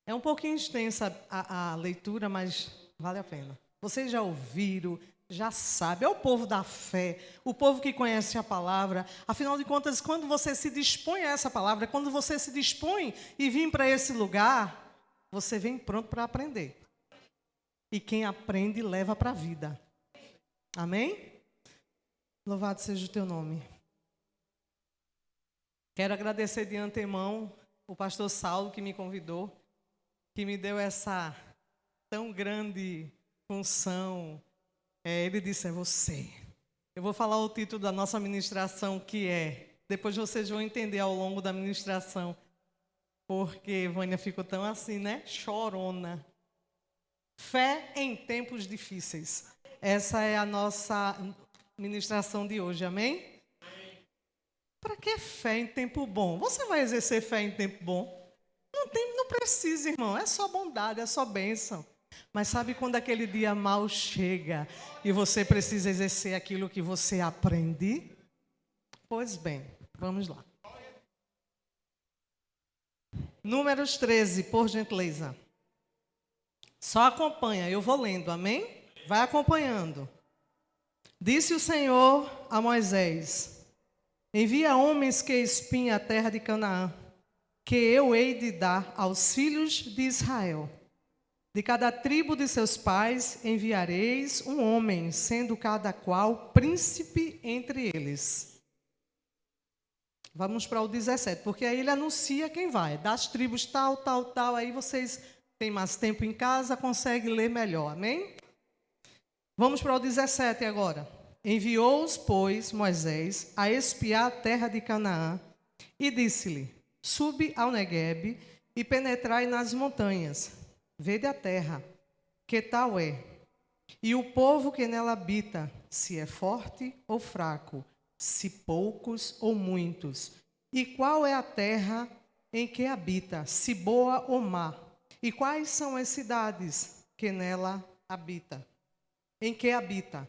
É um pouquinho extensa a leitura, mas vale a pena. Vocês já ouviram, já sabem. É o povo da fé, o povo que conhece a palavra. Afinal de contas, quando você se dispõe a essa palavra, quando você se dispõe e vir para esse lugar, você vem pronto para aprender. E quem aprende, leva para a vida. Amém? Louvado seja o teu nome. Quero agradecer de antemão o pastor Saulo que me convidou, que me deu essa tão grande função. Ele disse, é você. Eu vou falar o título da nossa ministração, que é... Depois vocês vão entender ao longo da ministração, porque Vânia ficou tão assim, né? Chorona. Fé em tempos difíceis. Essa é a nossa ministração de hoje, amém? Para que fé em tempo bom? Você vai exercer fé em tempo bom? Não precisa, irmão. É só bondade, é só bênção. Mas sabe quando aquele dia mal chega e você precisa exercer aquilo que você aprende? Pois bem, vamos lá. Números 13, por gentileza. Só acompanha, eu vou lendo, amém? Vai acompanhando. Disse o Senhor a Moisés: envia homens que espiem a terra de Canaã, que eu hei de dar aos filhos de Israel. De cada tribo de seus pais enviareis um homem, sendo cada qual príncipe entre eles. Vamos para o 17, porque aí ele anuncia quem vai. Das tribos tal, tal, tal, aí vocês têm mais tempo em casa, conseguem ler melhor, amém? Vamos para o 17 agora. Enviou-os, pois, Moisés, a espiar a terra de Canaã, e disse-lhe, subi ao Neguebe e penetrai nas montanhas. Vede a terra, que tal é, e o povo que nela habita, se é forte ou fraco, se poucos ou muitos. E qual é a terra em que habita, se boa ou má? E quais são as cidades que nela habita? Em que habita?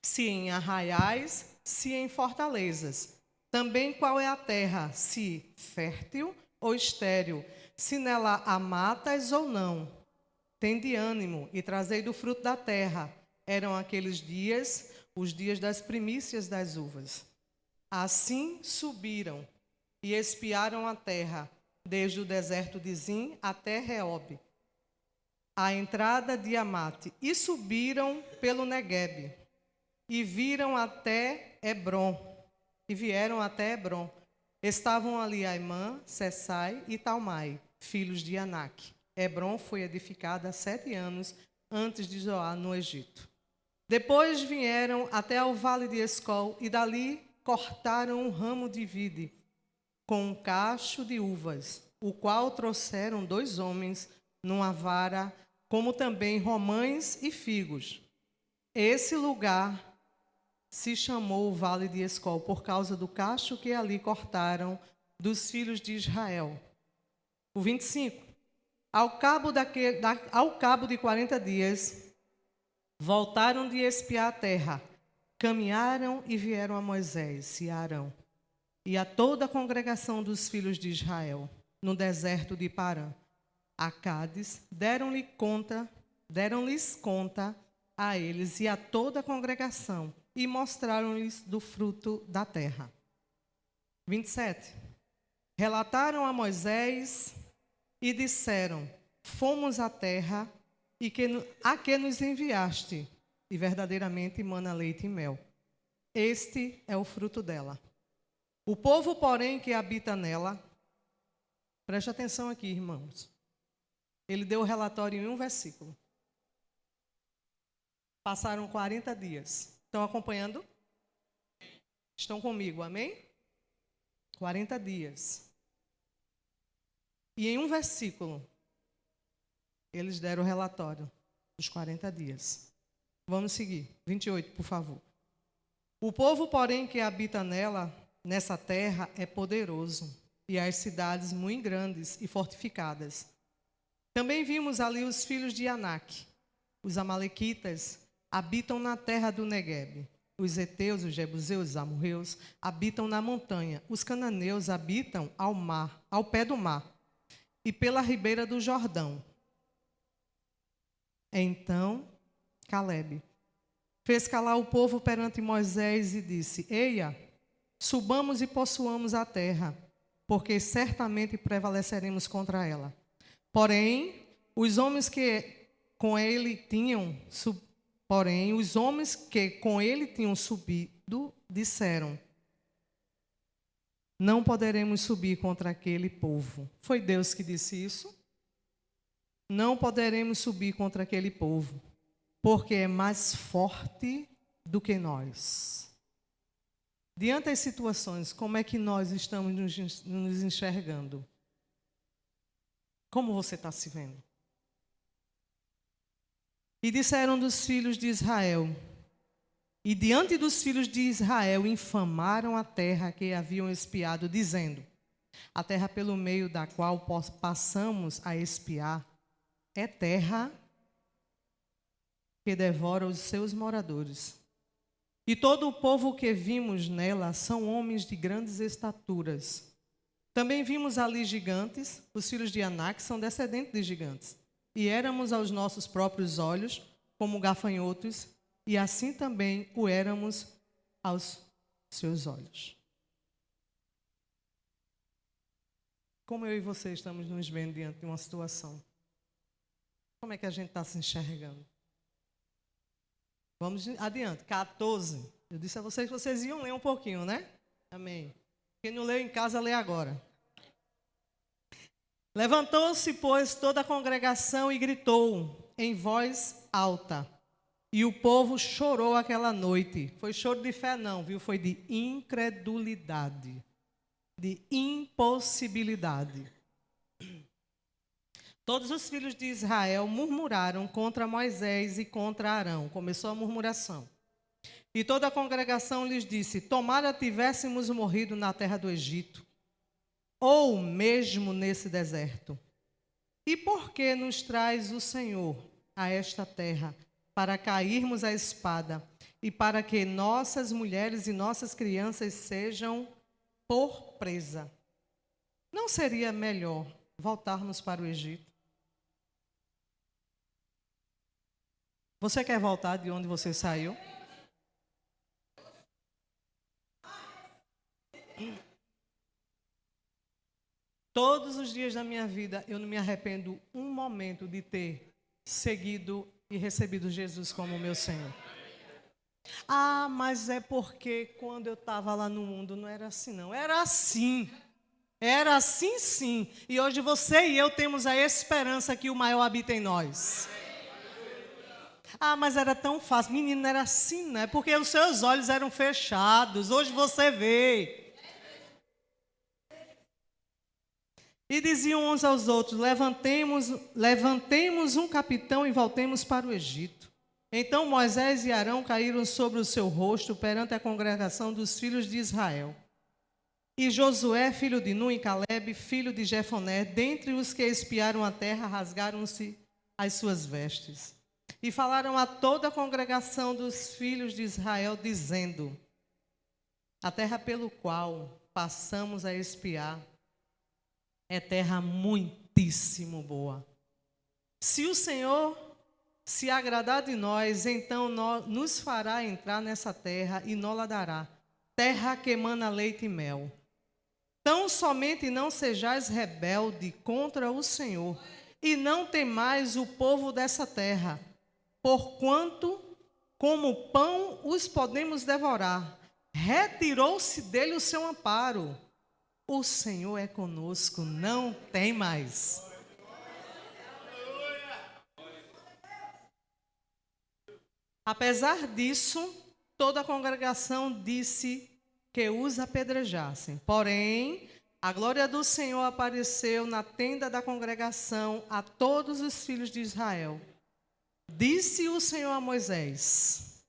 Se em arraiais, se em fortalezas. Também qual é a terra, se fértil ou estéril, se nela há matas ou não. Tende ânimo e trazei do fruto da terra. Eram aqueles dias, os dias das primícias das uvas. Assim subiram e espiaram a terra, desde o deserto de Zim até Reob, a entrada de Amate, e subiram pelo Neguebe, e viram até Hebrom, e vieram até Hebrom. Estavam ali Aimã, Sessai e Talmai, filhos de Anak. Hebrom foi edificada há 7 anos antes de Zoar, no Egito. Depois vieram até ao vale de Escol, e dali cortaram um ramo de vide, com um cacho de uvas, o qual trouxeram 2 homens numa vara, como também romães e figos. Esse lugar se chamou o Vale de Escol, por causa do cacho que ali cortaram dos filhos de Israel. O 25. Ao cabo de 40 dias, voltaram de espiar a terra, caminharam e vieram a Moisés e a Arão, e a toda a congregação dos filhos de Israel, no deserto de Parã, a Cádiz, deram-lhes conta a eles e a toda a congregação, e mostraram-lhes do fruto da terra. 27. Relataram a Moisés e disseram, fomos à terra a que nos enviaste, e verdadeiramente mana leite e mel. Este é o fruto dela. O povo, porém, que habita nela, preste atenção aqui, irmãos. Ele deu o relatório em um versículo. Passaram 40 dias. Estão acompanhando? Estão comigo, amém? 40 dias. E em um versículo, eles deram o relatório dos 40 dias. Vamos seguir. 28, por favor. O povo, porém, que habita nessa terra, é poderoso, e as cidades muito grandes e fortificadas. Também vimos ali os filhos de Anak. Os amalequitas habitam na terra do Neguebe. Os heteus, os jebuseus, os amorreus habitam na montanha. Os cananeus habitam ao mar, ao pé do mar. e pela ribeira do Jordão. Então, Calebe fez calar o povo perante Moisés e disse: Eia, subamos e possuamos a terra, porque certamente prevaleceremos contra ela. Porém, os homens que com ele tinham subido disseram: não poderemos subir contra aquele povo. Foi Deus que disse isso? Não poderemos subir contra aquele povo, porque é mais forte do que nós. Diante das situações, como é que nós estamos nos enxergando? Como você está se vendo? E disseram dos filhos de Israel, e diante dos filhos de Israel infamaram a terra que haviam espiado, dizendo: a terra pelo meio da qual passamos a espiar é terra que devora os seus moradores. E todo o povo que vimos nela são homens de grandes estaturas. Também vimos ali gigantes, os filhos de Anak são descendentes de gigantes. E éramos aos nossos próprios olhos como gafanhotos, e assim também o éramos aos seus olhos. Como eu e você estamos nos vendo diante de uma situação? Como é que a gente está se enxergando? Vamos adiante. 14. Eu disse a vocês que vocês iam ler um pouquinho, né? Amém. Quem não leu em casa, lê agora. Levantou-se, pois, toda a congregação e gritou em voz alta. E o povo chorou aquela noite. Foi choro de fé não, viu? Foi de incredulidade. De impossibilidade. Todos os filhos de Israel murmuraram contra Moisés e contra Arão. Começou a murmuração. E toda a congregação lhes disse: tomara tivéssemos morrido na terra do Egito, ou mesmo nesse deserto. E por que nos traz o Senhor a esta terra, para cairmos à espada, e para que nossas mulheres e nossas crianças sejam por presa? Não seria melhor voltarmos para o Egito? Você quer voltar de onde você saiu? Todos os dias da minha vida, eu não me arrependo um momento de ter seguido e recebido Jesus como meu Senhor. Ah, mas é porque quando eu estava lá no mundo não era assim, não. Era assim. Era assim, sim. E hoje você e eu temos a esperança que o maior habita em nós. Ah, mas era tão fácil. Menino, não era assim, não é? Porque os seus olhos eram fechados. Hoje você vê. E diziam uns aos outros: levantemos um capitão e voltemos para o Egito. Então Moisés e Arão caíram sobre o seu rosto perante a congregação dos filhos de Israel. E Josué, filho de Nun, e Calebe, filho de Jefoné, dentre os que espiaram a terra, rasgaram-se as suas vestes. E falaram a toda a congregação dos filhos de Israel, dizendo: a terra pelo qual passamos a espiar é terra muitíssimo boa. Se o Senhor se agradar de nós, então nos fará entrar nessa terra e nos dará, terra que emana leite e mel. Tão somente não sejais rebelde contra o Senhor, e não temais o povo dessa terra, porquanto, como pão, os podemos devorar. Retirou-se dele o seu amparo. O Senhor é conosco, não tem mais. Apesar disso, toda a congregação disse que os apedrejassem. Porém, a glória do Senhor apareceu na tenda da congregação a todos os filhos de Israel. Disse o Senhor a Moisés: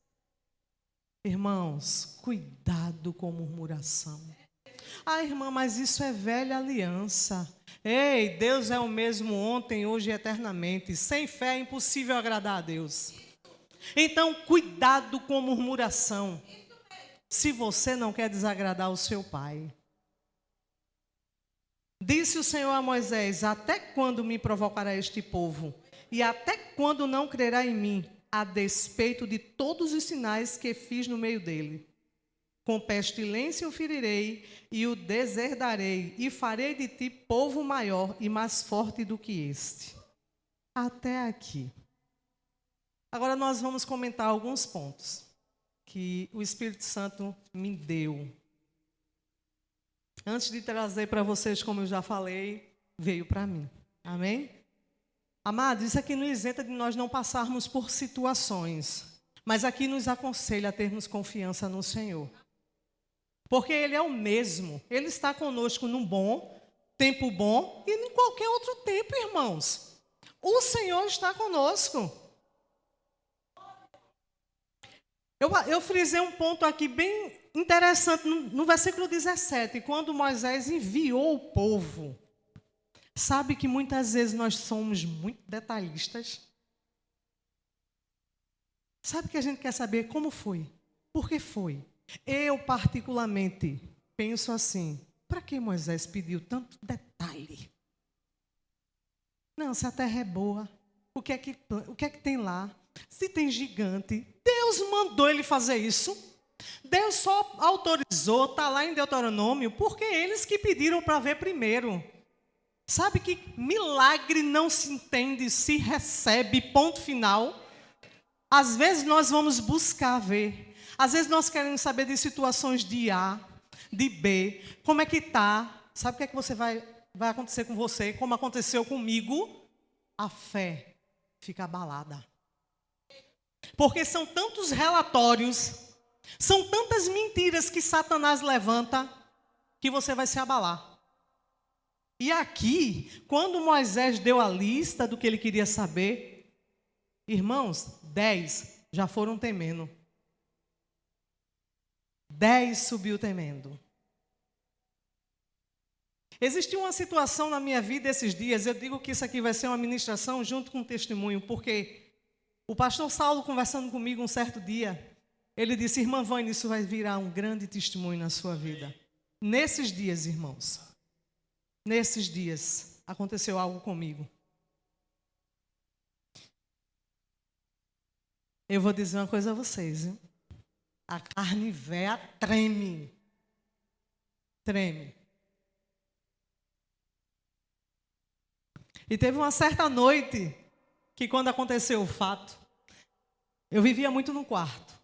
irmãos, cuidado com murmuração. Ah, irmã, mas isso é velha aliança. Ei, Deus é o mesmo ontem, hoje e eternamente. Sem fé é impossível agradar a Deus. Então, cuidado com murmuração. Se você não quer desagradar o seu pai. Disse o Senhor a Moisés: até quando me provocará este povo? E até quando não crerá em mim, a despeito de todos os sinais que fiz no meio dele? Com pestilência o ferirei e o deserdarei, e farei de ti povo maior e mais forte do que este. Até aqui. Agora nós vamos comentar alguns pontos que o Espírito Santo me deu. Antes de trazer para vocês, como eu já falei, veio para mim. Amém? Amados, isso aqui não isenta de nós não passarmos por situações, mas aqui nos aconselha a termos confiança no Senhor. Porque Ele é o mesmo. Ele está conosco num tempo bom e em qualquer outro tempo, irmãos. O Senhor está conosco. Eu frisei um ponto aqui bem interessante no versículo 17, quando Moisés enviou o povo. Sabe que muitas vezes nós somos muito detalhistas? Sabe que a gente quer saber como foi? Por que foi? Eu, particularmente, penso assim: para que Moisés pediu tanto detalhe? Não, se a terra é boa, o que é que tem lá? Se tem gigante, Deus mandou ele fazer isso. Deus só autorizou, está lá em Deuteronômio, porque eles que pediram para ver primeiro. Sabe que milagre não se entende, se recebe, ponto final. Às vezes nós vamos buscar ver. Às vezes nós queremos saber de situações de A, de B, como é que está. Sabe o que é que você vai acontecer com você, como aconteceu comigo? A fé fica abalada. Porque são tantos relatórios, são tantas mentiras que Satanás levanta, que você vai se abalar. E aqui, quando Moisés deu a lista do que ele queria saber, irmãos, 10 já foram temendo. 10 subiu temendo. Existiu uma situação na minha vida esses dias, eu digo que isso aqui vai ser uma ministração junto com um testemunho, porque o pastor Saulo, conversando comigo um certo dia, ele disse: irmã Vânia, isso vai virar um grande testemunho na sua vida. Nesses dias, irmãos, nesses dias, aconteceu algo comigo. Eu vou dizer uma coisa a vocês, viu? A carne véia treme. Treme. E teve uma certa noite que, quando aconteceu o fato, eu vivia muito no quarto,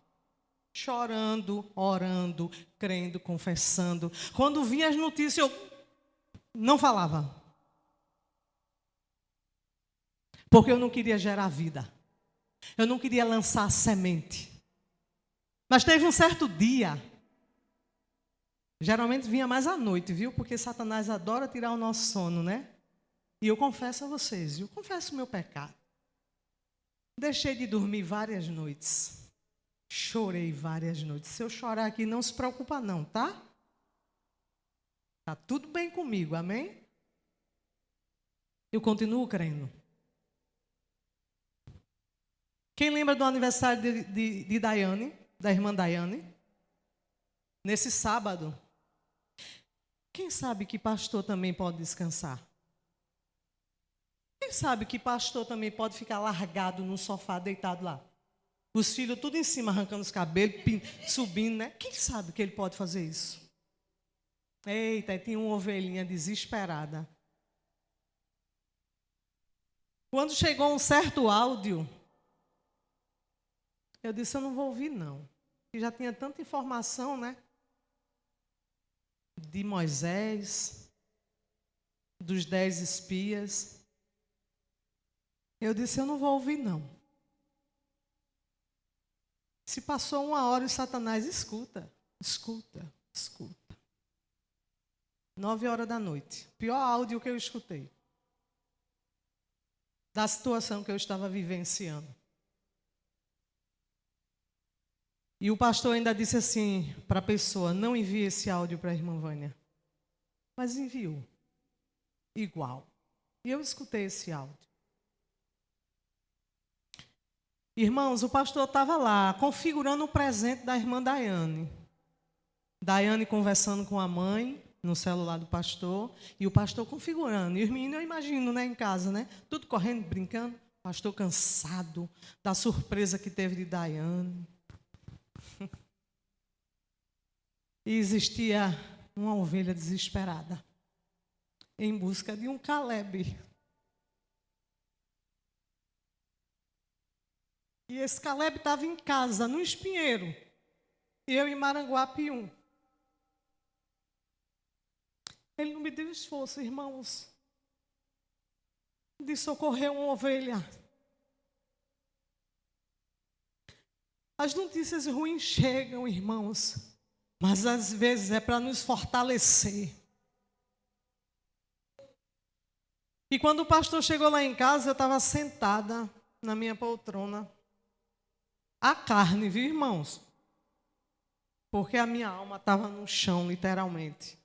chorando, orando, crendo, confessando. Quando vinha as notícias, eu não falava. Porque eu não queria gerar vida. Eu não queria lançar semente. Mas teve um certo dia, geralmente vinha mais à noite, viu? Porque Satanás adora tirar o nosso sono, né? E eu confesso a vocês, eu confesso o meu pecado. Deixei de dormir várias noites. Chorei várias noites. Se eu chorar aqui, não se preocupa não, tá? Tá tudo bem comigo, amém? Eu continuo crendo. Quem lembra do aniversário de Daiane, da irmã Daiane? Nesse sábado. Quem sabe que pastor também pode descansar? Quem sabe que pastor também pode ficar largado no sofá, deitado lá? Os filhos tudo em cima, arrancando os cabelos, subindo, né? Quem sabe que ele pode fazer isso? Eita, tinha uma ovelhinha desesperada. Quando chegou um certo áudio, eu disse: eu não vou ouvir não. E já tinha tanta informação, né? De Moisés, dos 10 espias. Eu disse: eu não vou ouvir não. Se passou 1 hora e Satanás escuta. 9 horas da noite. Pior áudio que eu escutei. Da situação que eu estava vivenciando. E o pastor ainda disse assim para a pessoa: não envie esse áudio para a irmã Vânia. Mas enviou. Igual. E eu escutei esse áudio. Irmãos, o pastor estava lá, configurando o presente da irmã Daiane. Daiane conversando com a mãe, no celular do pastor, e o pastor configurando. E os meninos, eu imagino, né, em casa, né? Tudo correndo, brincando. O pastor cansado da surpresa que teve de Daiane. E existia uma ovelha desesperada, em busca de um Caleb. E esse Caleb estava em casa, no Espinheiro. E eu em Maranguapium. Ele não me deu esforço, irmãos, de socorrer uma ovelha. As notícias ruins chegam, irmãos, mas às vezes é para nos fortalecer. E quando o pastor chegou lá em casa, eu estava sentada na minha poltrona. A carne, viu, irmãos? Porque a minha alma estava no chão, literalmente.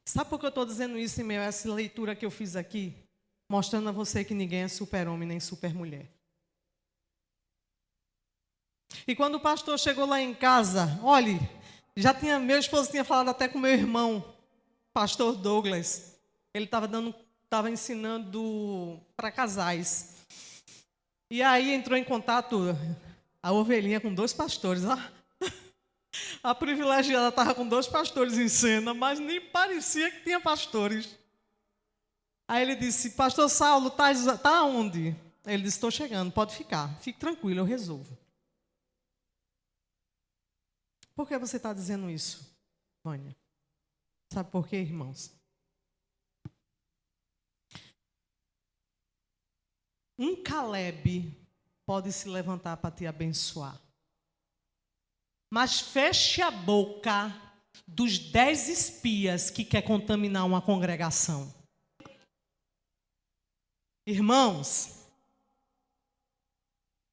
Sabe por que eu estou dizendo isso em meio a essa leitura que eu fiz aqui? Mostrando a você que ninguém é super-homem nem super-mulher. E quando o pastor chegou lá em casa, olhe, meu esposo tinha falado até com meu irmão, pastor Douglas. Ele estava ensinando para casais. E aí entrou em contato a ovelhinha com 2 pastores. A privilegiada estava com 2 pastores em cena, mas nem parecia que tinha pastores. Aí ele disse, pastor Saulo, tá onde? Ele disse, estou chegando, pode ficar. Fique tranquilo, eu resolvo. Por que você está dizendo isso, Vânia? Sabe por quê, irmãos? Um Caleb pode se levantar para te abençoar. Mas feche a boca dos 10 espias que quer contaminar uma congregação. Irmãos,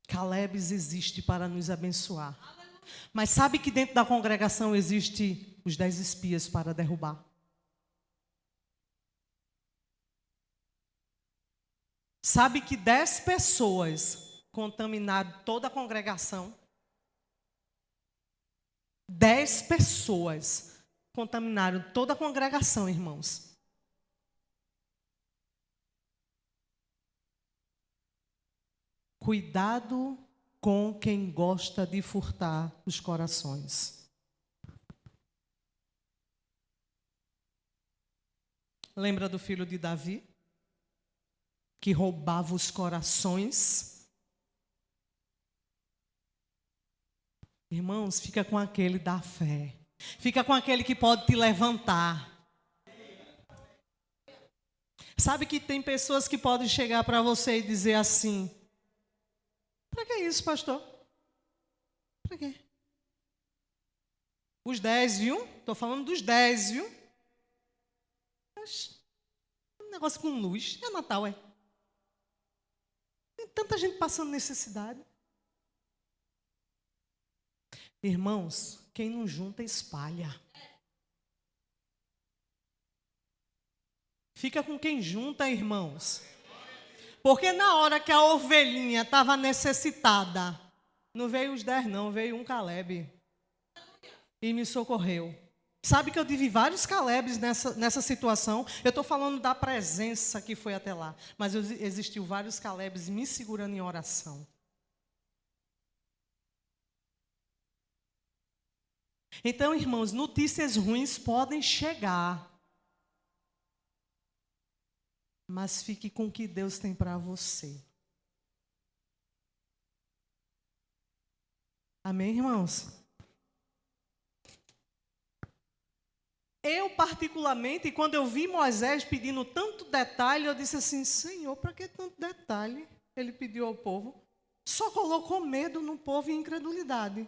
Calebes existe para nos abençoar. Mas sabe que dentro da congregação existe os 10 espias para derrubar? Sabe que 10 pessoas contaminaram toda a congregação? 10 pessoas contaminaram toda a congregação, irmãos. Cuidado com quem gosta de furtar os corações. Lembra do filho de Davi? Que roubava os corações? Irmãos, fica com aquele da fé. Fica com aquele que pode te levantar. Sabe que tem pessoas que podem chegar para você e dizer assim: para que isso, pastor? Para quê? Os 10, viu? Estou falando dos 10, viu? Um negócio com luz. É Natal, é? Tem tanta gente passando necessidade. Irmãos, quem não junta, espalha. Fica com quem junta, irmãos. Porque na hora que a ovelhinha estava necessitada, não veio os 10 não, veio um Caleb. E me socorreu. Sabe que eu tive vários Calebes nessa situação. Eu estou falando da presença que foi até lá. Mas existiu vários Calebes me segurando em oração. Então, irmãos, notícias ruins podem chegar. Mas fique com o que Deus tem para você. Amém, irmãos? Eu, particularmente, quando eu vi Moisés pedindo tanto detalhe, eu disse assim, Senhor, para que tanto detalhe ele pediu ao povo? Só colocou medo no povo e incredulidade.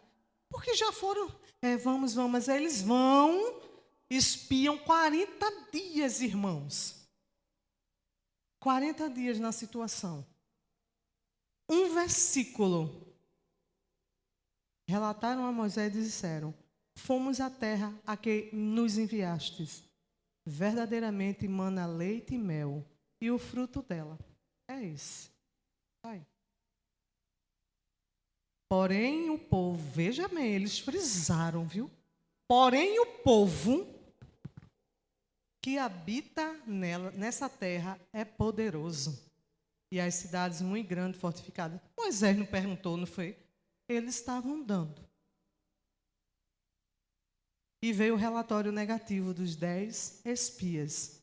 Porque já foram, vamos, mas eles vão, espiam 40 dias, irmãos. 40 dias na situação. Um versículo. Relataram a Moisés e disseram, fomos à terra a que nos enviastes. Verdadeiramente mana leite e mel, e o fruto dela é esse. Aí. Porém o povo, veja bem, eles frisaram, viu? Porém o povo que habita nessa terra é poderoso. E as cidades muito grandes, fortificadas. Moisés não perguntou, não foi? Eles estavam dando. E veio o relatório negativo dos 10 espias.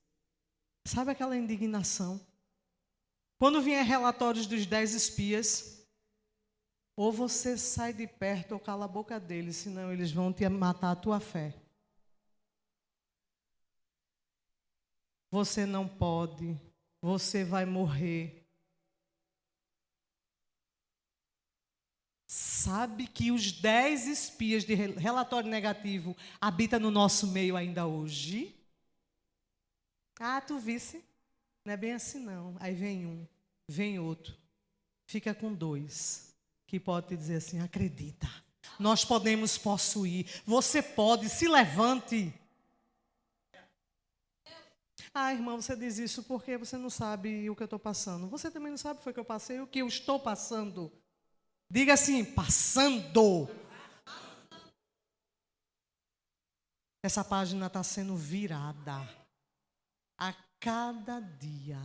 Sabe aquela indignação? Quando vier relatórios dos 10 espias, ou você sai de perto ou cala a boca deles, senão eles vão te matar a tua fé. Você não pode, você vai morrer. Sabe que os 10 espias de relatório negativo habitam no nosso meio ainda hoje? Ah, tu visse? Não é bem assim não. Aí vem um, vem outro. Fica com 2, que pode te dizer assim, acredita. Nós podemos possuir. Você pode, se levante. Ah, irmão, você diz isso porque você não sabe o que eu estou passando. Você também não sabe o que eu passei, o que eu estou passando. Diga assim, passando. Essa página está sendo virada a cada dia.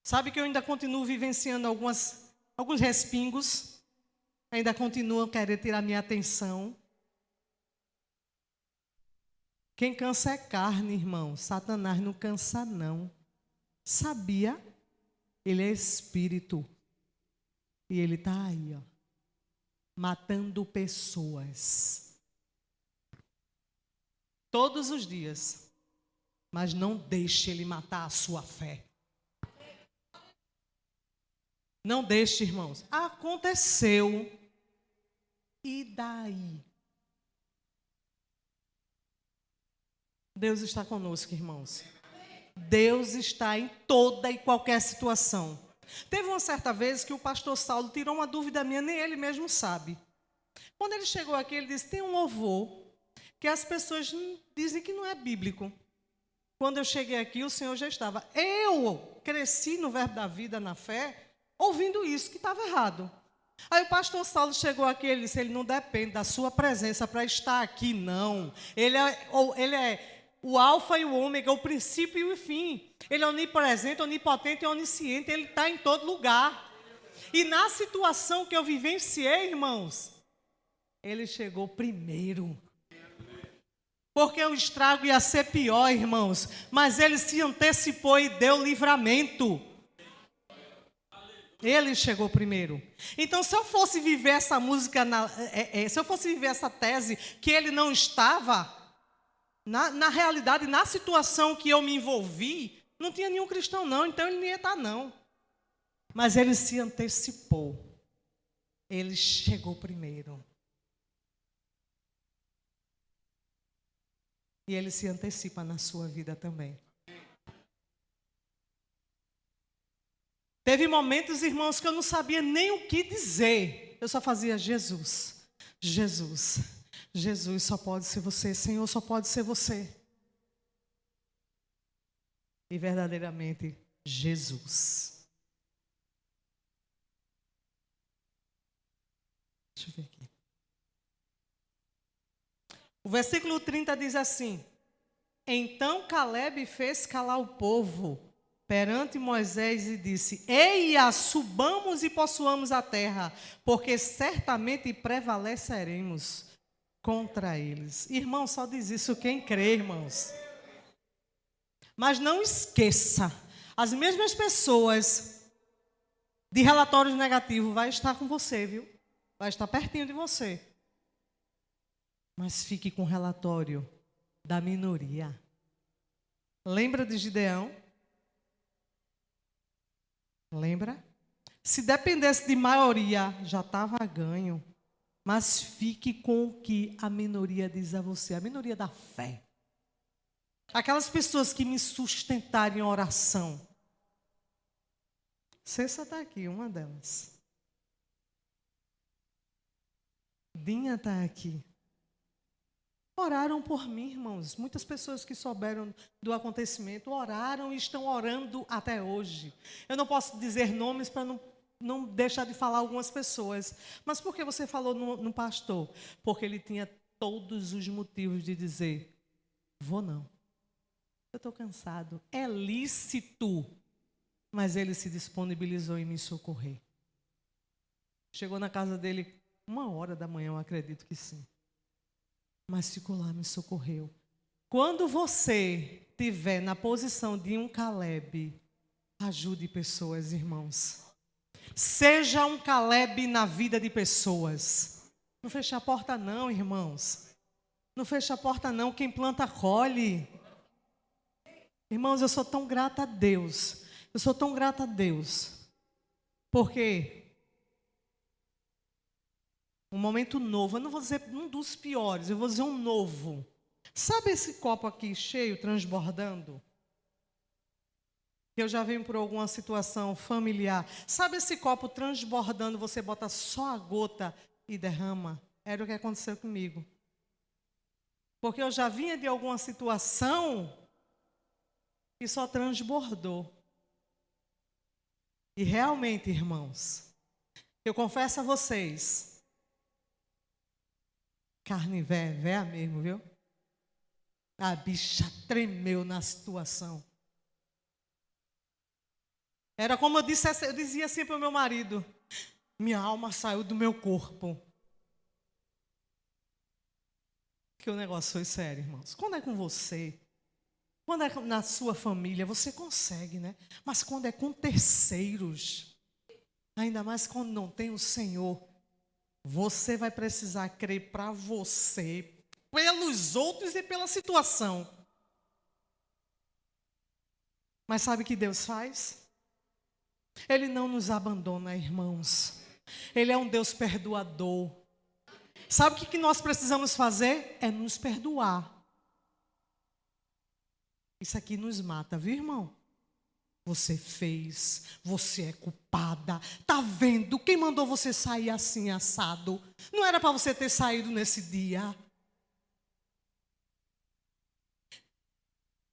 Sabe que eu ainda continuo vivenciando alguns respingos. Ainda continuam querendo tirar minha atenção. Quem cansa é carne, irmão. Satanás não cansa, não. Sabia? Ele é espírito. E ele está aí, ó, matando pessoas. Todos os dias. Mas não deixe ele matar a sua fé. Não deixe, irmãos. Aconteceu. E daí? Deus está conosco, irmãos. Deus está em toda e qualquer situação. Teve uma certa vez que o pastor Saulo tirou uma dúvida minha, nem ele mesmo sabe. Quando ele chegou aqui, ele disse, tem um louvor que as pessoas dizem que não é bíblico. Quando eu cheguei aqui, o Senhor já estava. Eu cresci no verbo da vida, na fé, ouvindo isso, que estava errado. Aí o pastor Saulo chegou aqui, ele disse, ele não depende da sua presença para estar aqui, não. Ele é o alfa e o ômega, o princípio e o fim. Ele é onipresente, onipotente e onisciente, ele está em todo lugar. E na situação que eu vivenciei, irmãos, ele chegou primeiro. Porque o estrago ia ser pior, irmãos. Mas ele se antecipou e deu livramento. Ele chegou primeiro. Então, se eu fosse viver essa música, se eu fosse viver essa tese, que ele não estava, na realidade, na situação que eu me envolvi, não tinha nenhum cristão, não. Então, ele não ia estar, não. Mas ele se antecipou. Ele chegou primeiro. E ele se antecipa na sua vida também. Teve momentos, irmãos, que eu não sabia nem o que dizer. Eu só fazia Jesus, Jesus, Jesus só pode ser você, Senhor só pode ser você. E verdadeiramente, Jesus. Deixa eu ver aqui. O versículo 30 diz assim: então Calebe fez calar o povo perante Moisés e disse: eia, subamos e possuamos a terra, porque certamente prevaleceremos contra eles. Irmão, só diz isso quem crê, irmãos. Mas não esqueça, as mesmas pessoas de relatórios negativos vai estar com você, viu? Vai estar pertinho de você. Mas fique com o relatório da minoria. Lembra de Gideão? Lembra? Se dependesse de maioria, já estava ganho. Mas fique com o que a minoria diz a você, a minoria da fé. Aquelas pessoas que me sustentaram em oração. Cessa está aqui, uma delas. Dinha está aqui. Oraram por mim, irmãos. Muitas pessoas que souberam do acontecimento oraram e estão orando até hoje. Eu não posso dizer nomes para não não deixar de falar algumas pessoas. Mas por que você falou no pastor? Porque ele tinha todos os motivos de dizer, vou não. Eu estou cansado. É lícito. Mas ele se disponibilizou em me socorrer. Chegou na casa dele 1h da manhã, eu acredito que sim. Mas ficou lá, me socorreu. Quando você estiver na posição de um Caleb, ajude pessoas, irmãos. Seja um Caleb na vida de pessoas. Não feche a porta não, irmãos. Não feche a porta não, quem planta colhe. Irmãos, eu sou tão grata a Deus. Eu sou tão grata a Deus. Porque um momento novo, eu não vou dizer um dos piores, eu vou dizer um novo. Sabe esse copo aqui cheio, transbordando? Eu já venho por alguma situação familiar. Sabe esse copo transbordando, você bota só a gota e derrama? Era o que aconteceu comigo. Porque eu já vinha de alguma situação e só transbordou. E realmente, irmãos, eu confesso a vocês, carne véia mesmo, viu? A bicha tremeu na situação. Era como eu dizia assim para o meu marido, minha alma saiu do meu corpo. Que o negócio foi sério, irmãos. Quando é com você, quando é na sua família, você consegue, né? Mas quando é com terceiros, ainda mais quando não tem o Senhor, você vai precisar crer para você, pelos outros e pela situação. Mas sabe o que Deus faz? Ele não nos abandona, irmãos. Ele é um Deus perdoador. Sabe o que nós precisamos fazer? É nos perdoar. Isso aqui nos mata, viu, irmão? Você fez, você é culpada. Tá vendo? Quem mandou você sair assim, assado? Não era para você ter saído nesse dia.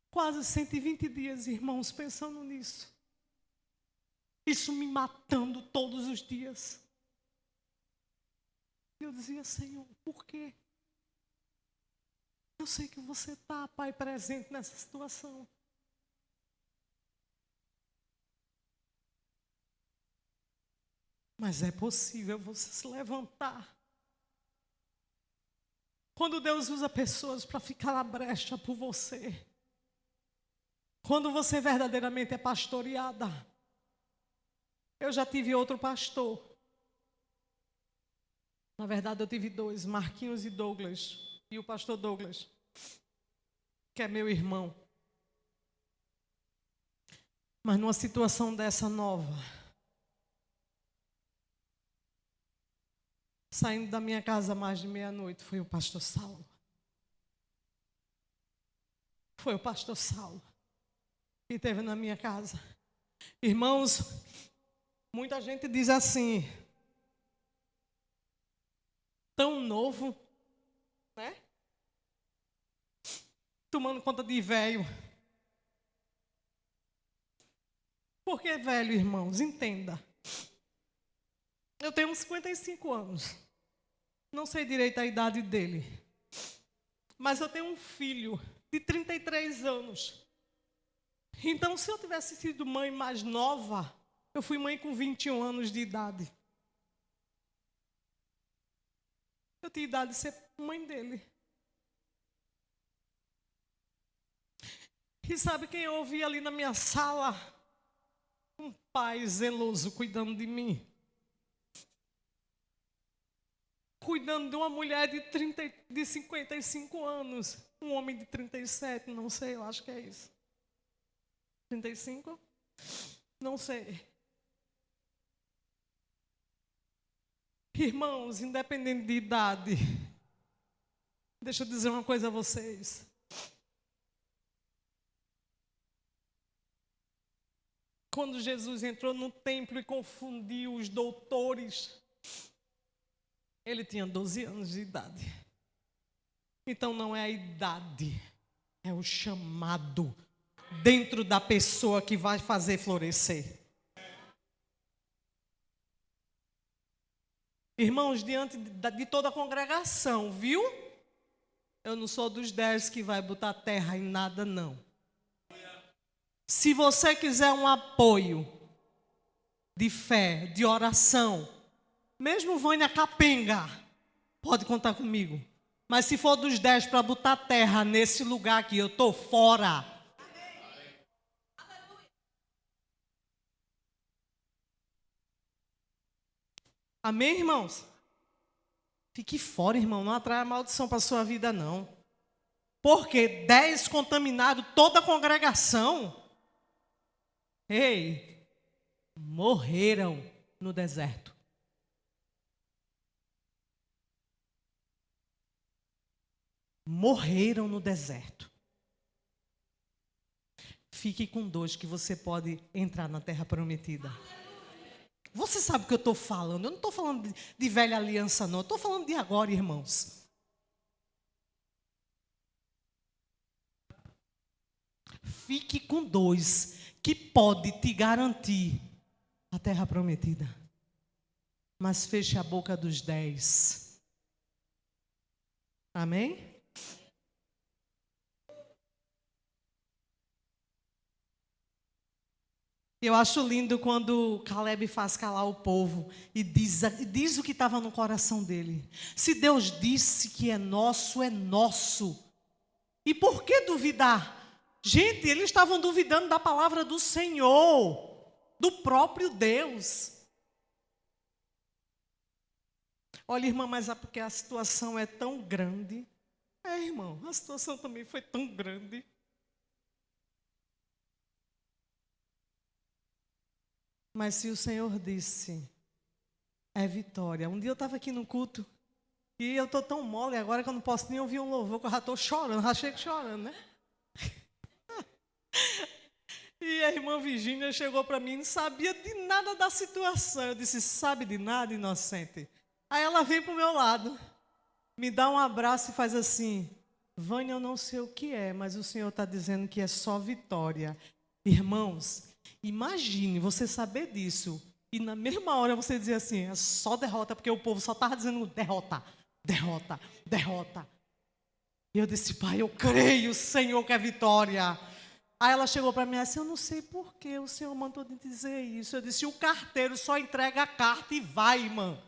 Quase 120 dias, irmãos, pensando nisso. Isso me matando todos os dias. Eu dizia, Senhor, por quê? Eu sei que você está, Pai, presente nessa situação. Mas é possível você se levantar. Quando Deus usa pessoas para ficar na brecha por você. Quando você verdadeiramente é pastoreada. Eu já tive outro pastor. Na verdade, eu tive dois, Marquinhos e Douglas. E o pastor Douglas, que é meu irmão. Mas numa situação dessa nova, saindo da minha casa mais de meia-noite, foi o pastor Saulo. Foi o pastor Saulo que esteve na minha casa. Irmãos, muita gente diz assim, tão novo, né? Tomando conta de velho. Por que velho, irmãos? Entenda. Eu tenho uns 55 anos. Não sei direito a idade dele. Mas eu tenho um filho de 33 anos. Então, se eu tivesse sido mãe mais nova, eu fui mãe com 21 anos de idade. Eu tinha idade de ser mãe dele. E sabe quem eu ouvi ali na minha sala? Um pai zeloso cuidando de mim. Cuidando de uma mulher de 55 anos. Um homem de 37, não sei, eu acho que é isso. 35? Não sei. Irmãos, independente de idade, deixa eu dizer uma coisa a vocês. Quando Jesus entrou no templo e confundiu os doutores, ele tinha 12 anos de idade. Então não é a idade, é o chamado dentro da pessoa que vai fazer florescer. Irmãos, diante de toda a congregação, viu? Eu não sou dos 10 que vai botar terra em nada, não. Se você quiser um apoio de fé, de oração, mesmo Vânia Capenga, pode contar comigo. Mas se for dos 10 para botar terra nesse lugar aqui, eu estou fora. Amém, irmãos? Fique fora, irmão. Não atrai maldição para a sua vida, não. Porque 10 contaminados, toda a congregação. Ei, morreram no deserto. Morreram no deserto. Fique com 2 que você pode entrar na terra prometida. Você sabe o que eu estou falando. Eu não estou falando de velha aliança, não. Eu estou falando de agora, irmãos. Fique com 2 que pode te garantir a terra prometida. Mas feche a boca dos 10. Amém? Eu acho lindo quando Caleb faz calar o povo e diz o que estava no coração dele. Se Deus disse que é nosso, é nosso. E por que duvidar? Gente, eles estavam duvidando da palavra do Senhor, do próprio Deus. Olha, irmã, mas é porque a situação é tão grande. É, irmão, a situação também foi tão grande. Mas se o Senhor disse, é vitória. Um dia eu estava aqui no culto e eu estou tão mole agora que eu não posso nem ouvir um louvor, que eu já estou chorando, já chego chorando, né? E a irmã Virgínia chegou para mim e não sabia de nada da situação. Eu disse, sabe de nada, inocente? Aí ela vem para o meu lado, me dá um abraço e faz assim, Vânia, eu não sei o que é, mas o Senhor está dizendo que é só vitória. Irmãos, imagine você saber disso e na mesma hora você dizer assim, é só derrota, porque o povo só estava dizendo derrota, derrota, derrota. E eu disse, pai, eu creio, Senhor, que é vitória. Aí ela chegou para mim e disse, eu não sei por que o Senhor mandou de dizer isso. Eu disse, o carteiro só entrega a carta e vai, irmã.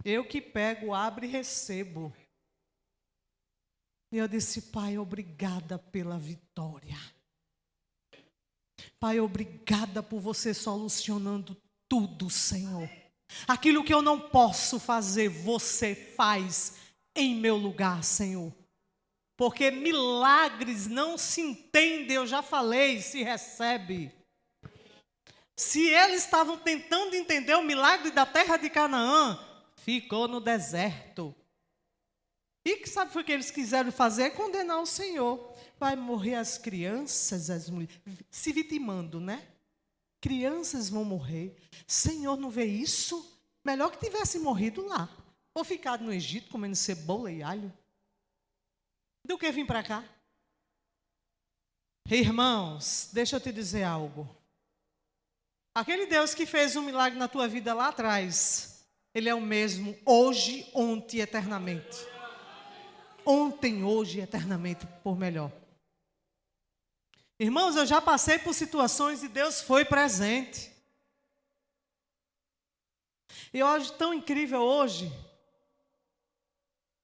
Eu que pego, abro e recebo. E eu disse, pai, obrigada pela vitória. Pai, obrigada por você solucionando tudo, Senhor. Aquilo que eu não posso fazer, você faz em meu lugar, Senhor. Porque milagres não se entendem, eu já falei, se recebe. Se eles estavam tentando entender o milagre da terra de Canaã, ficou no deserto. E que sabe o que eles quiseram fazer? Condenar o Senhor. Vai morrer as crianças, as mulheres, se vitimando, né? Crianças vão morrer. Senhor, não vê isso? Melhor que tivesse morrido lá. Ou ficado no Egito comendo cebola e alho. Do que vir para cá. Irmãos, deixa eu te dizer algo. Aquele Deus que fez um milagre na tua vida lá atrás, Ele é o mesmo hoje, ontem e eternamente. Ontem, hoje e eternamente, por melhor. Irmãos, eu já passei por situações e Deus foi presente. E hoje, tão incrível hoje.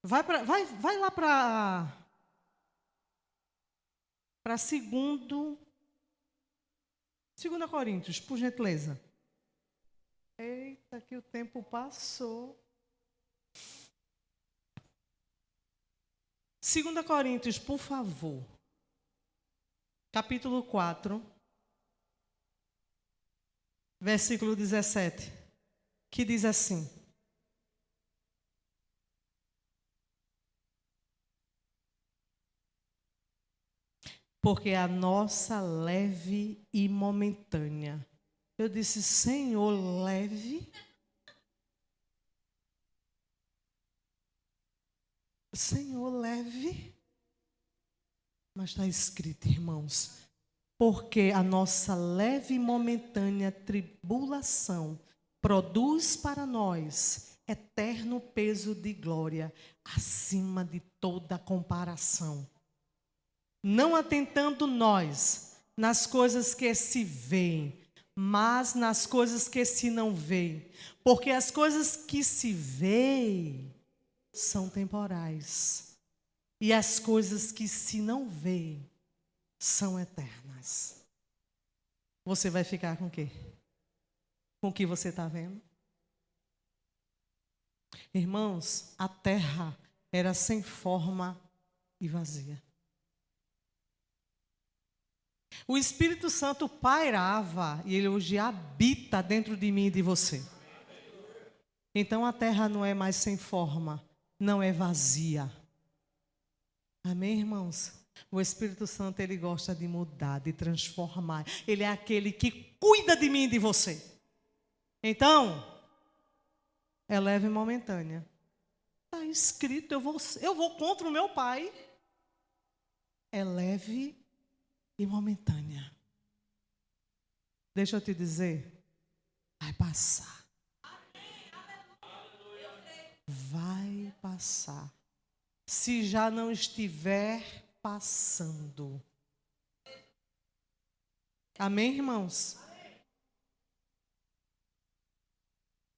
Vai lá para 2 Coríntios, por gentileza. Eita, que o tempo passou. 2 Coríntios, por favor. Capítulo 4, versículo 17, que diz assim: porque a nossa leve e momentânea. Eu disse, Senhor, leve? Senhor, leve? Mas está escrito, irmãos, porque a nossa leve e momentânea tribulação produz para nós eterno peso de glória, acima de toda comparação. Não atentando nós nas coisas que se veem, mas nas coisas que se não veem. Porque as coisas que se veem são temporais. E as coisas que se não veem são eternas. Você vai ficar com o quê? Com o que você está vendo? Irmãos, a terra era sem forma e vazia. O Espírito Santo pairava e ele hoje habita dentro de mim e de você. Então a terra não é mais sem forma, não é vazia. Amém, irmãos? O Espírito Santo, ele gosta de mudar, de transformar. Ele é aquele que cuida de mim e de você. Então, é leve e momentânea. Está escrito, eu vou contra o meu pai. É leve e momentânea. Deixa eu te dizer, vai passar. Vai passar. Se já não estiver passando. Amém, irmãos?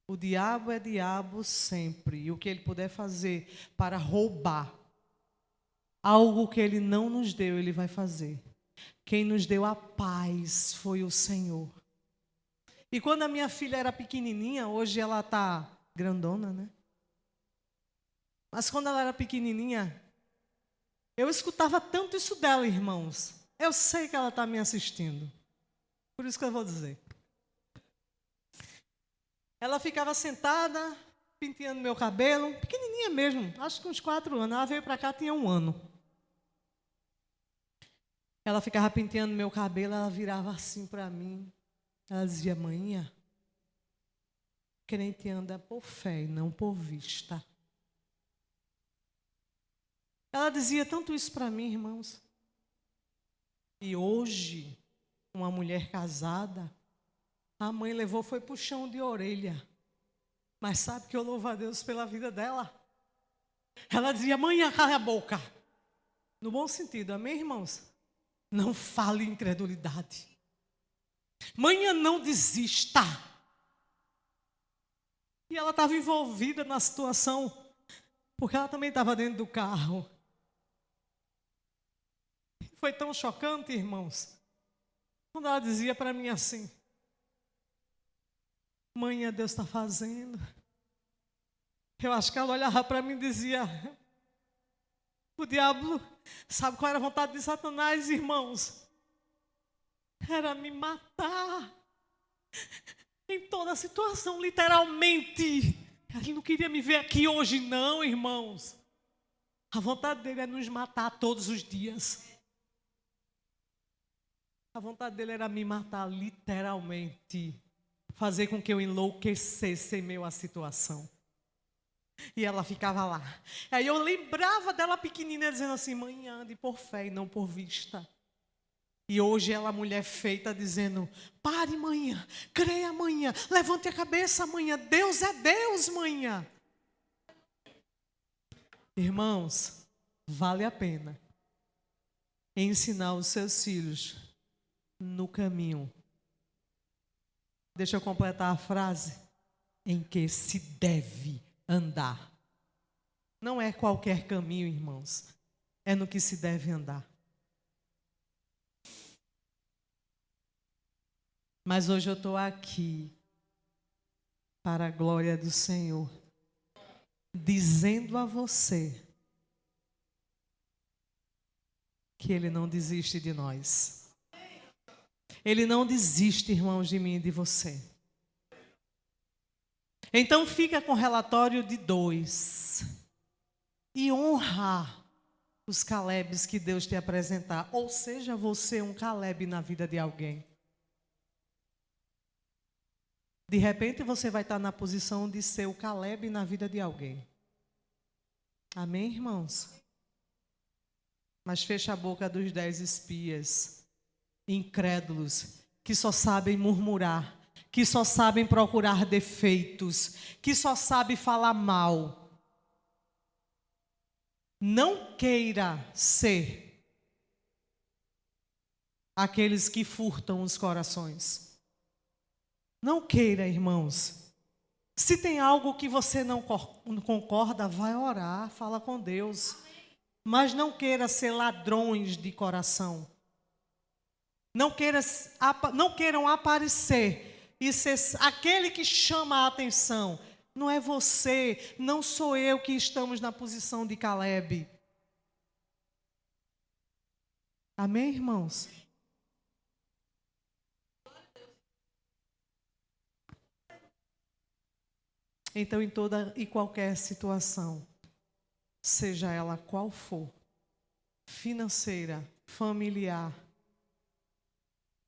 O diabo é diabo sempre. E o que ele puder fazer para roubar algo que ele não nos deu, ele vai fazer. Quem nos deu a paz foi o Senhor. E quando a minha filha era pequenininha, hoje ela está grandona, né? Mas quando ela era pequenininha, eu escutava tanto isso dela, irmãos. Eu sei que ela está me assistindo. Por isso que eu vou dizer. Ela ficava sentada, penteando meu cabelo, pequenininha mesmo, acho que uns 4 anos. Ela veio para cá, tinha 1 ano. Ela ficava penteando meu cabelo, ela virava assim para mim. Ela dizia, mãinha, crente anda por fé e não por vista. Ela dizia tanto isso para mim, irmãos. E hoje, uma mulher casada, a mãe levou, foi puxão de orelha. Mas sabe que eu louvo a Deus pela vida dela? Ela dizia, mãe, cala a boca. No bom sentido, amém, irmãos? Não fale incredulidade. Mãe, não desista. E ela estava envolvida na situação, porque ela também estava dentro do carro. Foi tão chocante, irmãos, quando ela dizia para mim assim, mãe, Deus está fazendo. Eu acho que ela olhava para mim e dizia, o diabo, sabe qual era a vontade de Satanás, irmãos? Era me matar. Em toda a situação, literalmente. Ele não queria me ver aqui hoje, não, irmãos. A vontade dele é nos matar todos os dias. A vontade dele era me matar, literalmente. Fazer com que eu enlouquecesse em meio à situação. E ela ficava lá. Aí eu lembrava dela pequenina, dizendo assim, mãe, ande por fé e não por vista. E hoje ela, mulher feita, dizendo, pare, manhã, creia, manhã, levante a cabeça, manhã, Deus é Deus, manhã. Irmãos, vale a pena ensinar os seus filhos no caminho. Deixa eu completar a frase. Em que se deve andar. Não é qualquer caminho, irmãos. É no que se deve andar. Mas hoje eu estou aqui para a glória do Senhor, dizendo a você que Ele não desiste de nós. Ele não desiste, irmãos, de mim e de você. Então fica com relatório de 2 e honra os Calebes que Deus te apresentar. Ou seja, você um Caleb na vida de alguém. De repente você vai estar na posição de ser o Caleb na vida de alguém. Amém, irmãos? Mas fecha a boca dos 10 espias, incrédulos, que só sabem murmurar, que só sabem procurar defeitos, que só sabem falar mal. Não queira ser aqueles que furtam os corações. Não queira, irmãos. Se tem algo que você não concorda, vai orar, fala com Deus. Mas não queira ser ladrões de coração. Não queiram aparecer e ser aquele que chama a atenção. Não é você, não sou eu que estamos na posição de Caleb. Amém, irmãos? Então, em toda e qualquer situação, seja ela qual for, financeira, familiar,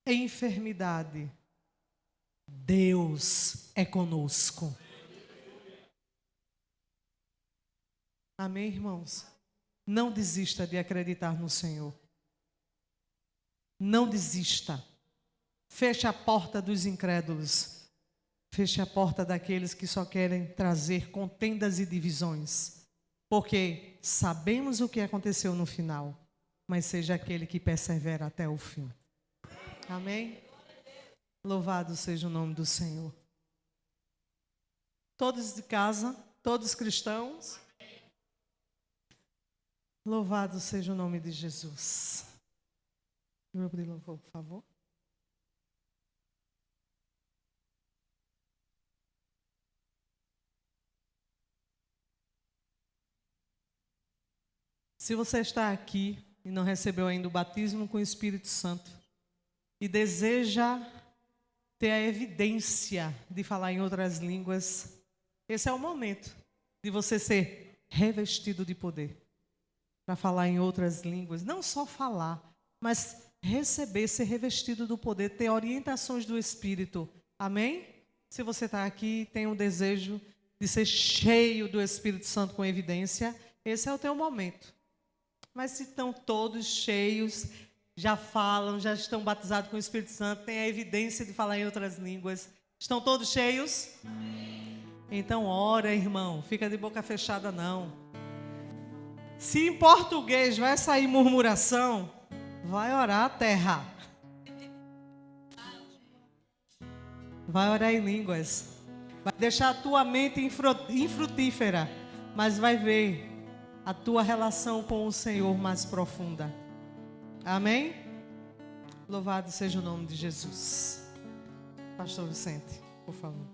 enfermidade, Deus é conosco. Amém, irmãos? Não desista de acreditar no Senhor. Não desista. Feche a porta dos incrédulos. Feche a porta daqueles que só querem trazer contendas e divisões. Porque sabemos o que aconteceu no final, mas seja aquele que persevera até o fim. Amém? Louvado seja o nome do Senhor. Todos de casa, todos cristãos. Louvado seja o nome de Jesus. Grupo de louvor, por favor. Se você está aqui e não recebeu ainda o batismo com o Espírito Santo e deseja ter a evidência de falar em outras línguas, esse é o momento de você ser revestido de poder para falar em outras línguas. Não só falar, mas receber, ser revestido do poder, ter orientações do Espírito. Amém? Se você está aqui e tem um desejo de ser cheio do Espírito Santo com evidência, esse é o teu momento. Mas se estão todos cheios, já falam, já estão batizados com o Espírito Santo, têm a evidência de falar em outras línguas. Estão todos cheios? Então ora, irmão. Fica de boca fechada, não. Se em português vai sair murmuração, vai orar, terra. Vai orar em línguas. Vai deixar a tua mente infrutífera, mas vai ver a tua relação com o Senhor mais profunda. Amém? Louvado seja o nome de Jesus. Pastor Vicente, por favor.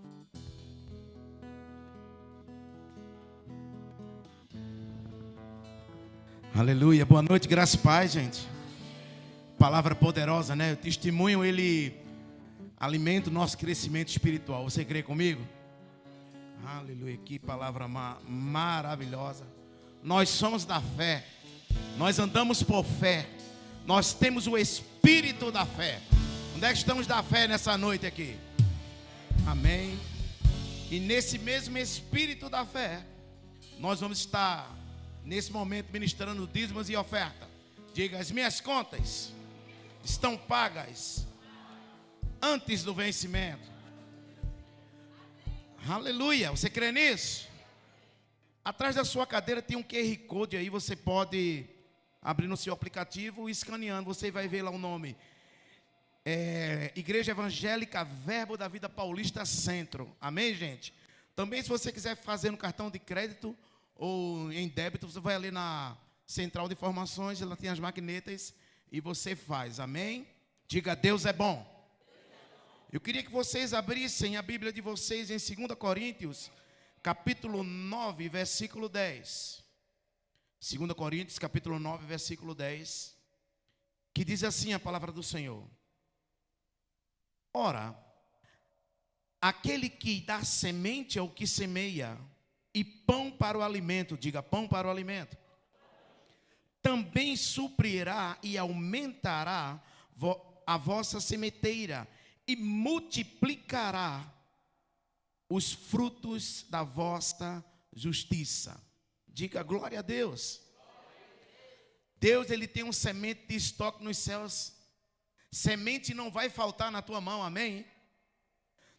Aleluia, boa noite, graça e paz, gente. Palavra poderosa, né? O testemunho, ele alimenta o nosso crescimento espiritual. Você crê comigo? Aleluia, que palavra maravilhosa. Nós somos da fé, nós andamos por fé, nós temos o espírito da fé. Onde é que estamos da fé nessa noite aqui? Amém. E nesse mesmo espírito da fé, nós vamos estar nesse momento ministrando dízimos e oferta. Diga: as minhas contas estão pagas antes do vencimento. Aleluia, você crê nisso? Atrás da sua cadeira tem um QR Code aí, você pode abrir no seu aplicativo e escaneando, você vai ver lá o nome. Igreja Evangélica Verbo da Vida Paulista Centro. Amém, gente? Também, se você quiser fazer no cartão de crédito ou em débito, você vai ali na central de informações, ela tem as maquinetas e você faz. Amém? Diga: Deus é bom. Eu queria que vocês abrissem a Bíblia de vocês em 2 Coríntios, capítulo 9, versículo 10. 2 Coríntios, capítulo 9, versículo 10. Que diz assim a palavra do Senhor: ora, aquele que dá semente ao que semeia e pão para o alimento, diga: pão para o alimento, também suprirá e aumentará a vossa sementeira e multiplicará os frutos da vossa justiça. Diga glória a Deus. Deus, ele tem um semente de estoque nos céus. Semente não vai faltar na tua mão, amém?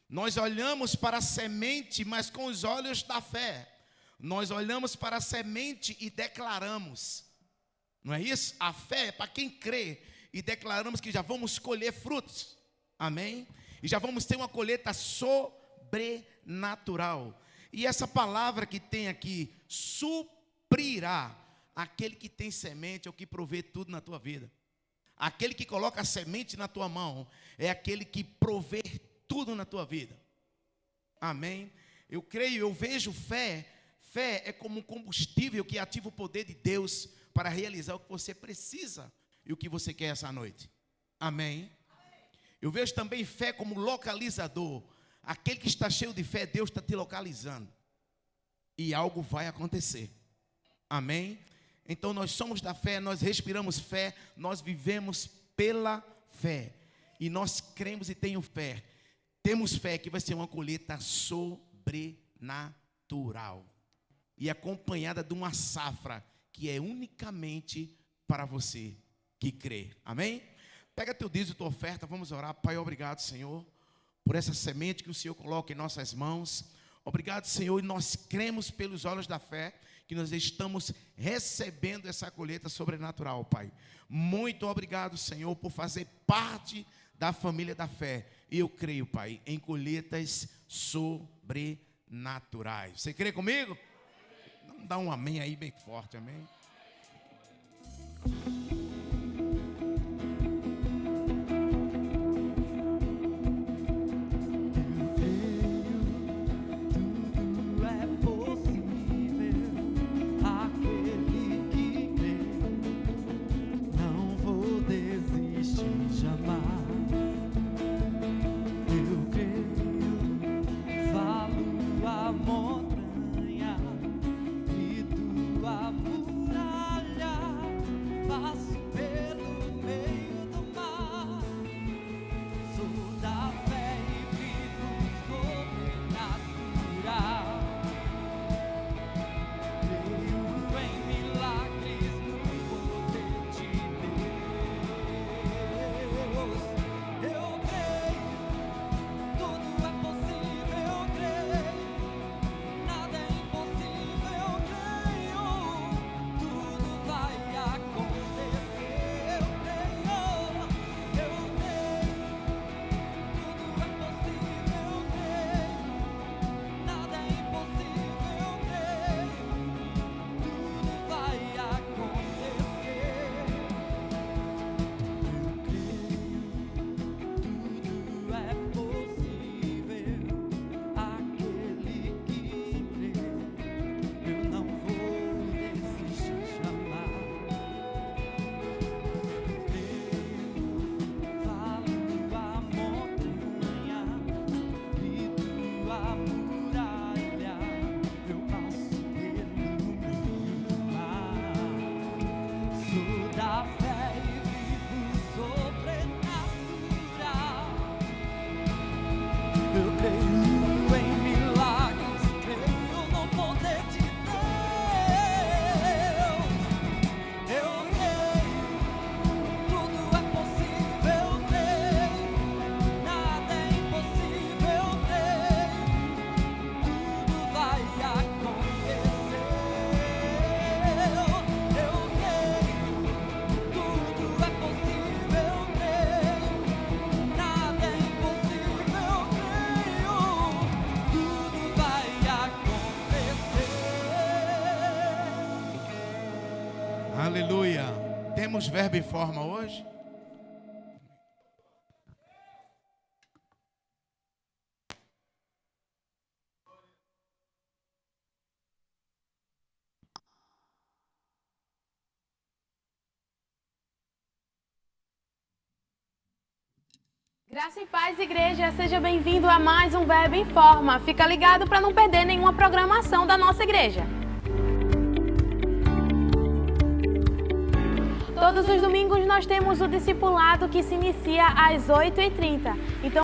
Nós olhamos para a semente, mas com os olhos da fé. Nós olhamos para a semente e declaramos. Não é isso? A fé é para quem crê e declaramos que já vamos colher frutos. Amém? E já vamos ter uma colheita sobrenatural. E essa palavra que tem aqui, suprirá. Aquele que tem semente é o que provê tudo na tua vida. Aquele que coloca a semente na tua mão é aquele que provê tudo na tua vida. Amém? Eu creio, eu vejo fé. Fé é como um combustível que ativa o poder de Deus para realizar o que você precisa e o que você quer essa noite. Amém? Eu vejo também fé como localizador. Aquele que está cheio de fé, Deus está te localizando. E algo vai acontecer. Amém? Então nós somos da fé, nós respiramos fé, nós vivemos pela fé. E nós cremos e temos fé que vai ser uma colheita sobrenatural. E acompanhada de uma safra que é unicamente para você que crê. Amém? Pega teu dízimo e tua oferta, vamos orar. Pai, obrigado, Senhor, por essa semente que o Senhor coloca em nossas mãos. Obrigado, Senhor, e nós cremos pelos olhos da fé que nós estamos recebendo essa colheita sobrenatural, Pai. Muito obrigado, Senhor, por fazer parte da família da fé. E eu creio, Pai, em colheitas sobrenaturais. Você crê comigo? Dá um amém aí bem forte, amém? Aleluia. Temos verbo em forma hoje? Graça e paz, igreja, seja bem-vindo a mais um Verbo em Forma. Fica ligado para não perder nenhuma programação da nossa igreja. Todos os domingos nós temos o discipulado que se inicia às 8h30. Então,